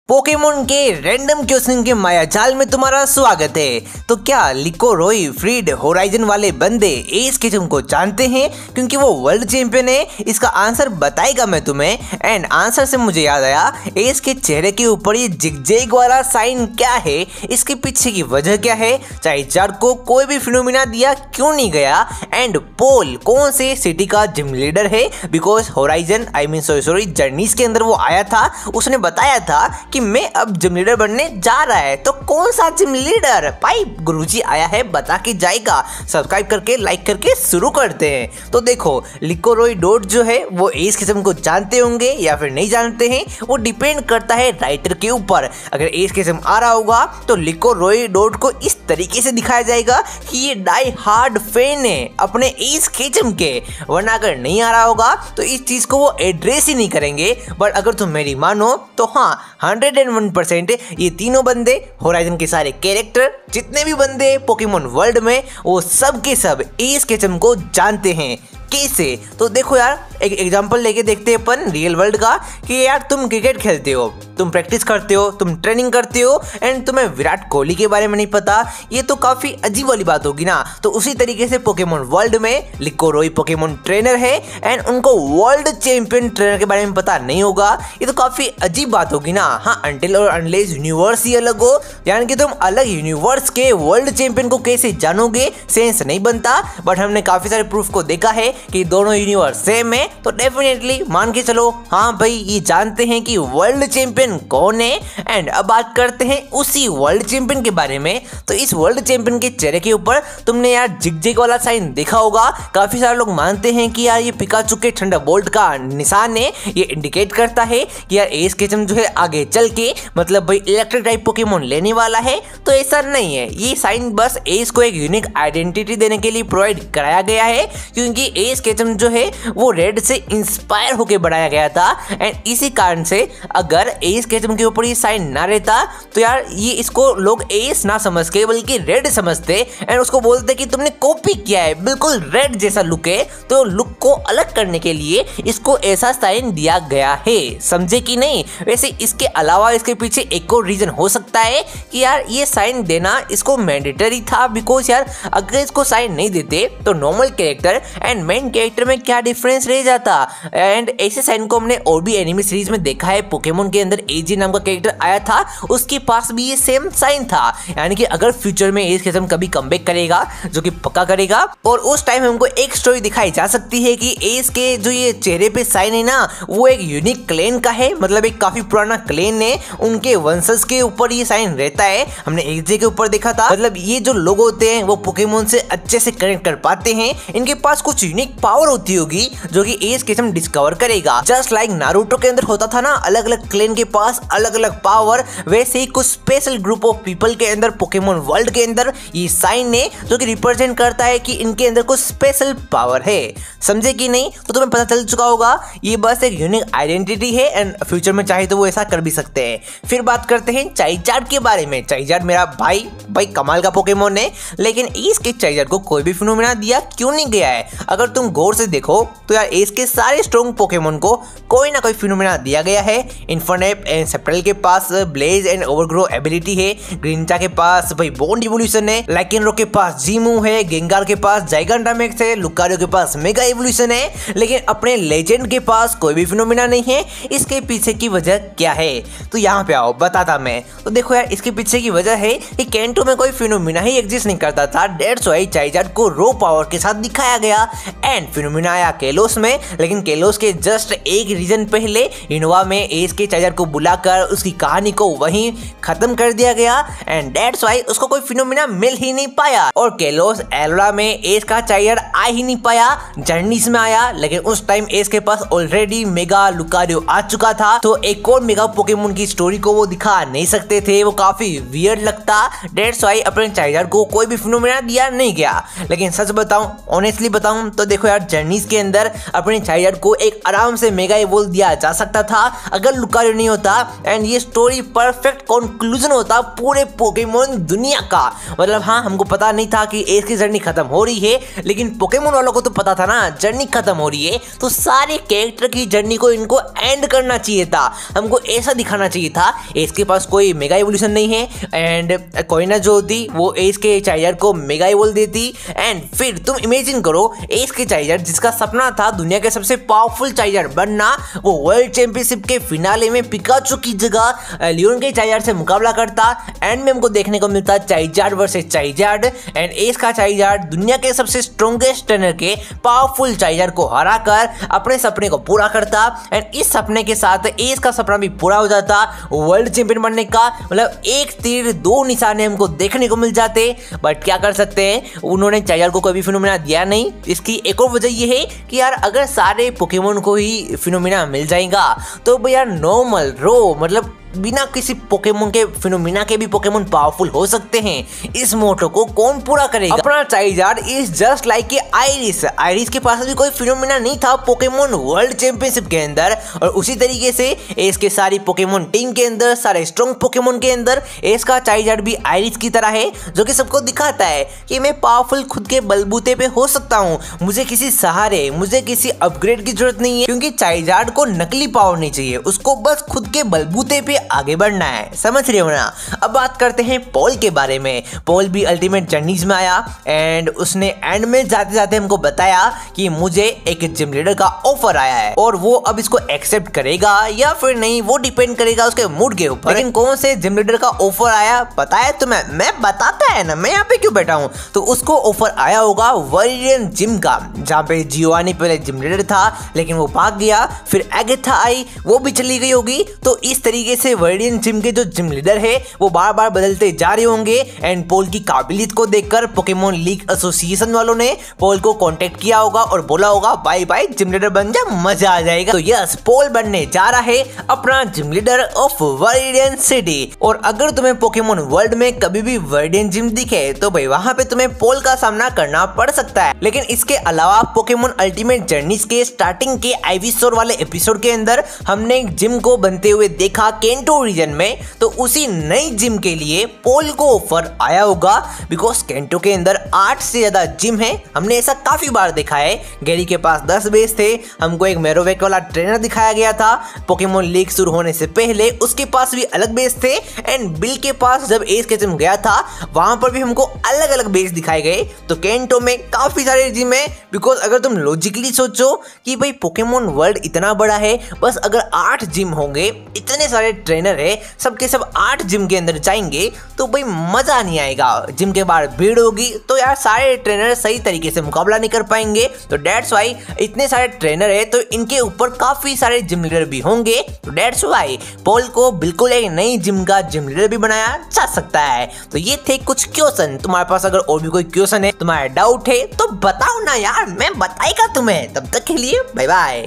Pokemon के random question के मायाजाल में तुम्हारा स्वागत है। तो क्या लिकोरोई, फ्रीड, होराइजन वाले बंदे एस केचम को जानते हैं क्योंकि वो वर्ल्ड चैंपियन है? इसका आंसर बताएगा मैं तुम्हें। एंड आंसर से मुझे याद आया, एस के चेहरे के ऊपर ये जिगजैग वाला साइन क्या है, इसके पीछे की वजह क्या है, चाइचार्ड को कोई भी फिनोमिना दिया क्यों नहीं गया, एंड पोल कौन से सिटी का जिम लीडर है? बिकॉज होराइजन सॉरी जर्नीज के अंदर वो आया था, उसने बताया था कि मैं अब जिम लीडर बनने जा रहा है। तो कौन सा जिम लीडर? भाई गुरुजी आया है, बता के जाएगा। सब्सक्राइब करके लाइक करके शुरू करते हैं। तो देखो, लिकोरोई डॉट जो है वो एस किस्म को जानते होंगे या फिर नहीं जानते हैं, वो डिपेंड करता है राइटर के ऊपर। अगर एस किस्म आ रहा होगा तो लिकोरोई डॉट को इस तरीके से दिखाया जाएगा कि ये डाई हार्ड फैन है अपने एस किस्म के, वरना अगर नहीं आ रहा होगा तो इस चीज को वो एड्रेस ही नहीं करेंगे। बट अगर तुम मेरी मानो तो हाँ, 101% ये तीनों बंदे, होराइजन के सारे कैरेक्टर, जितने भी बंदे पोकेमोन वर्ल्ड में, वो सब के सब एस केचम को जानते हैं। कैसे? तो देखो यार, एक एग्जांपल लेके देखते हैं अपन रियल वर्ल्ड का कि यार तुम क्रिकेट खेलते हो, तुम प्रैक्टिस करते हो, तुम ट्रेनिंग करते हो, एंड तुम्हें विराट कोहली के बारे में नहीं पता, ये तो काफी अजीब वाली बात होगी ना। तो उसी तरीके से पोकेमोन वर्ल्ड में लिकोरोई पोकेमोन ट्रेनर है एंड उनको वर्ल्ड चैंपियन ट्रेनर के बारे में पता नहीं होगा, ये तो काफी अजीब बात होगी ना। हाँ, अनटिल और अनलेस यूनिवर्स ही अलग हो, यानी कि तुम अलग यूनिवर्स के वर्ल्ड चैंपियन को कैसे जानोगे, सेंस नहीं बनता। बट हमने काफी सारे प्रूफ को देखा है कि दोनों यूनिवर्स सेम है, तो डेफिनेटली मान के चलो हाँ भाई ये जानते हैं कि वर्ल्ड चैंपियन कौन है। एंड अब बात करते हैं उसी वर्ल्ड चैंपियन के बारे में। तो इस वर्ल्ड चैंपियन के चेहरे के ऊपर तुमने यार जिगजैग वाला साइन देखा होगा। काफी सारे लोग मानते हैं कि यार ये पिकाचू के थंडरबोल्ट का निशान है, ये इंडिकेट करता है कि यार एस केचम जो है आगे चल के मतलब भाई इलेक्ट्रिक टाइप पोकेमोन लेने वाला है। तो ऐसा नहीं है, ये साइन बस एस को एक यूनिक आइडेंटिटी देने के लिए प्रोवाइड कराया गया है, क्योंकि एस केचम जो है वो रेड से इंस्पायर होकर बनाया गया था। एंड इसी कारण से अगर एस केचम के ऊपर ये साइन ना रहता तो यार ये इसको लोग एस ना समझ के बल्कि रेड समझते एंड उसको बोलते कि तुमने कॉपी किया है, बिल्कुल रेड जैसा लुक है। तो लुक को अलग करने के लिए इसको ऐसा साइन दिया गया है, समझे कि नहीं? वैसे इसके अलावा इसके पीछे एक और रीजन हो सकता है कि यार ये साइन देना इसको मैंडेटरी था, बिकॉज यार अगर इसको साइन नहीं देते तो normal character and main character में क्या डिफरेंस रह जाता। एंड ऐसे साइन को हमने और भी एनिमे सीरीज में देखा है। पोकेमोन के अंदर एजी नाम का कैरेक्टर आया था, उसके पास भी ये सेम साइन था। यानी कि अगर फ्यूचर में एस केचम कभी कमबैक करेगा, जो कि पक्का करेगा, और उस टाइम हमको एक स्टोरी दिखाई जा सकती है कि एस के जो ये चेहरे पे साइन है ना, वो एक यूनिक क्लेन का है, मतलब एक काफी पुराना क्लेन है, उनके वंशज के ऊपर ये साइन रहता है। हमने एजे के ऊपर देखा था। मतलब ये जो लोग होते हैं वो पोकेमोन से अच्छे से कनेक्ट कर पाते हैं, इनके पास कुछ यूनिक पावर होती होगी जो कि एस केचम डिस्कवर करेगा। जस्ट लाइक नारुतो के अंदर होता था ना, अलग अलग क्लेन के पास अलग अलग पावर, वैसे ही कुछ स्पेशल ग्रुप ऑफ पीपल के अंदर पोकेमोन वर्ल्ड के अंदर ये साइन है जो कि रिप्रेजेंट करता है कि इनके अंदर कुछ स्पेशल पावर है। समझे कि नहीं? तो तुम्हें पता चल चुका होगा, ये बस एक यूनिक आइडेंटिटी है एंड फ्यूचर में चाहे तो वो ऐसा कर भी सकते हैं। फिर बात करते हैं चाइचार्ड के बारे में। चाइचार्ड मेरा भाई कमाल का पोकेमोन है, लेकिन एस के चाइचार्ड को कोई भी फिनोमिना दिया क्यों नहीं गया है? अगर तुम गौर से देखो तो यार एस के सारे स्ट्रॉन्ग पोकेमोन को कोई ना कोई फिनोमिना दिया गया है। इन्फर्नेप एंड सेप्रेल के पास ब्लेज एंड ओवरग्रो एबिलिटी है, ग्रीनचा के पास भाई बॉन्ड इवोल्यूशन है, लाइकेनरो के पास जीमू है, गेंगार के पास जाइगांटामेक्स है, लुकारियो के पास मेगा इवोल्यूशन है, लेकिन अपने लेजेंड के पास कोई भी फिनोमिना नहीं है। इसके पीछे की वजह क्या है? तो यहाँ पे आओ बताता मैं। तो देखो यार, इसके पीछे की वजह है कि कैंटो में कोई फिनोमिना ही एग्जिस्ट नहीं करता था, दैट्स व्हाई चाइचार्ड को रो पावर के साथ दिखाया गया। एंड फिनोमिना आया केलोस में, लेकिन केलोस के जस्ट एक रीजन पहले इनोवा में एस के चाइचार्ड को बुलाकर उसकी कहानी को वहीं खत्म कर दिया गया एंड दैट्स व्हाई उसको कोई फिनोमिना मिल ही नहीं पाया। और केलोस एलोरा में एस का चाइचार्ड आ ही नहीं पाया, जर्नीस में आया, लेकिन उस टाइम एस के पास ऑलरेडी मेगा लुकारियो आ चुका था, तो एक और मेगा पोकेमोन की स्टोरी को वो दिखा नहीं सकते थे, वो काफी वियर्ड लगता। दैट्स व्हाई अपने चाइचार्ड को कोई भी फिनोमिना दिया नहीं गया। लेकिन सच बताऊं, ऑनेस्टली बताऊं तो देखो यार, जर्नीस के अंदर अपने चाइचार्ड को एक आराम से मेगा इवोल्व दिया जा सकता था अगर लुकारियो नहीं होता एंड ये स्टोरी परफेक्ट कंक्लूजन होता पूरे पोकेमोन दुनिया का। मतलब हाँ, हमको पता नहीं था कि एज की जर्नी खत्म हो रही है, लेकिन पोकेमोन वालों को तो पता था ना जर्नी खत्म हो रही है, तो सारे कैरेक्टर की जर्नी को इनको एंड करना चाहिए था। हमको ऐसा दिखाना चाहिए था एज के पास कोई मेगा इवोल्यूशन नहीं है एंड कोइना जो होती वो एज के चार्जर को मेगा इवोल्व देती। एंड फिर तुम इमेजिन करो एज के चार्जर जिसका सपना था दुनिया के सबसे पावरफुल चार्जर बनना, वो वर्ल्ड चैंपियनशिप के फिनाले में पिकाचू की जगह लियोन के चार्जर से मुकाबला करता। एंड में हमको देखने को मिलता charger versus charger and edge का चार्जर दुनिया के सबसे स्ट्रॉन्गेस्ट ट्रेनर के पावरफुल चार्जर को हराकर अपने सपने को पूरा करता। एंड इस सपने के साथ एज का सपना भी पूरा हो जाता वर्ल्ड चैंपियन बनने का। मतलब एक तीर दो निशाने हमको देखने को मिल जाते। बट क्या कर सकते हैं, उन्होंने चार्जर को कोई भी फिनोमिना दिया नहीं। इसकी एक और वजह ये है कि यार अगर सारे पोकेमोन को ही फिनोमिना मिल जाएगा तो भैया नॉर्मल मतलब बिना किसी पोकेमोन के फिनोमिना के भी पोकेमोन पावरफुल हो सकते हैं। इस मोटो को कौन पूरा करेगा? अपना charger is just like a iris. Iris के पास भी कोई फिनोमिना नहीं था पोकेमोन वर्ल्ड चैंपियनशिप के अंदर, और उसी तरीके से एस के सारी पोकेमोन टीम के अंदर, सारे स्ट्रॉन्ग पोकेमोन के अंदर एस का चार्जर भी आइरिस की तरह है, जो कि सबको दिखाता है कि मैं पावरफुल खुद के बलबूते पे हो सकता हूँ। मुझे किसी सहारे, मुझे किसी अपग्रेड की जरूरत नहीं है, क्योंकि चार्जर को नकली पावर नहीं चाहिए, उसको बस खुद के बलबूते पे आगे बढ़ना है। समझ रहे हो ना? अब बात करते हैं पॉल के बारे में। पॉल भी अल्टीमेट जर्नीज में आया एंड उसने एंड में जाते जाते हमको बताया कि मुझे एक जिम लीडर का ऑफर आया है और वो अब इसको एक्सेप्ट करेगा या फिर नहीं वो डिपेंड करेगा उसके मूड के ऊपर। लेकिन कौन से जिम लीडर का ऑफर आया पता है तुम्हें? मैं बताता है ना, मैं यहाँ पे क्यों बैठा हूँ। तो उसको ऑफर आया होगा वरीडियन जिम का, जहाँ पे जियोनी पहले जिम लीडर था लेकिन वो भाग गया। फिर एगेथा आई, वो भी चली गई होगी। तो इस तरीके से वरीडियन जिम के जो जिम लीडर है वो बार बार बदलते जा रहे होंगे। एंड पॉल की काबिलियत को देखकर पोकेमोन लीग एसोसिएशन वालों ने पॉल को कांटेक्ट किया होगा और बोला होगा बाय बाय जिम लीडर बन जा, मजा आ जाएगा। तो यस, पॉल बनने जा रहा है अपना जिम लीडर ऑफ वरीडियन सिटी। और अगर तुम्हें पोकेमोन वर्ल्ड में कभी भी वरीडियन जिम दिखे तो भाई वहां पे तुम्हें पॉल का सामना करना पड़ सकता है। लेकिन इसके अलावा पोकेमोन अल्टीमेट जर्नीज के स्टार्टिंग के आइवीसोर वाले एपिसोड के अंदर हमने एक जिम को बनते हुए देखा केंटो रीजन में। तो उसी नई जिम के लिए पॉल को ऑफर आया होगा, बिकॉज केंटो के अंदर 8 से ज्यादा जिम है। हमने ऐसा काफी बार देखा है। गैरी के पास 10 बेस थे, हमको एक मेरोवेक वाला ट्रेनर दिखाया गया था पोकेमोन लीग शुरू होने से पहले, उसके पास भी अलग बेस थे। एंड बिल के पास जब एज के जिम गया था वहां पर भी हमको अलग अलग बेस दिखाए गए। तो केंटो में काफी सारे जिम है, बिकॉज अगर तुम लॉजिकली सोचो कि भाई पोकेमोन वर्ल्ड इतना बड़ा है, बस अगर 8 जिम होंगे, इतने सारे ट्रेनर है, सबके सब 8 जिम के अंदर जाएंगे तो भाई मजा नहीं आएगा। जिम के बाहर भीड़ होगी तो यार सारे ट्रेनर सही तरीके से मुकाबला नहीं कर पाएंगे। तो डेट्स वाई इतने सारे ट्रेनर है तो इनके ऊपर काफी सारे जिम लीडर भी होंगे। तो डेट्स वाई पॉल को बिल्कुल एक नई जिम का जिम लीडर भी बनाया जा सकता है। तो ये थे कुछ क्वेश्चन। तुम्हारे पास अगर और भी कोई क्वेश्चन है, तुम्हारा डाउट है तो बताओ ना यार, मैं बताएगा तुम्हें। तब तक के लिए बाय बाय।